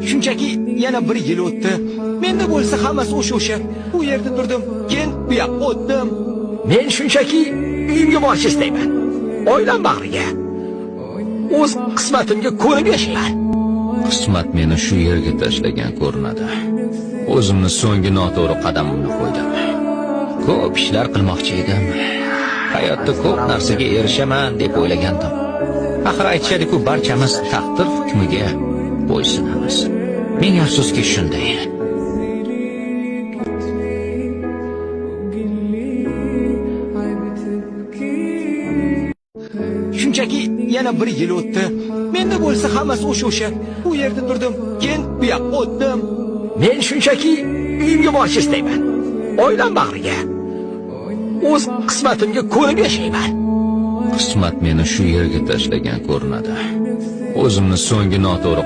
Shunchaki yana bir yil o'tdi. Menda bo'lsa hammasi o'sha. Bu yerda turdim, keyin bu yoqqa o'tdim. Men shunchaki uyimga borishni istayman. Oilam bag'riga. O'z qismatimga ko'nib yashayman. Qismat meni shu yerga tashlagan ko'rinadi. O'zimni so'nggi noto'g'ri qadamimni qo'ydim. Ko'p ishlar qilmoqchi edim. Hayotda ko'p narsaga erishaman deb o'ylagandim. Axir aytishadi-ku, barchamiz taqdir hukmiga bo'ysunamiz. Ming afsuski shunday. Shunchaki yana bir yil o'tdi. Menda bo'lsa hammasi o'sha. Bu yerda turdim, keyin bu yoqqa o'tdim. Men shunchaki uyimga borishni istayman. Oilam bag'riga. O'z qismatimga ko'nib yashayman. Qismat meni shu yerga tashlagan ko'rinadi. O'zimni so'nggi noto'g'ri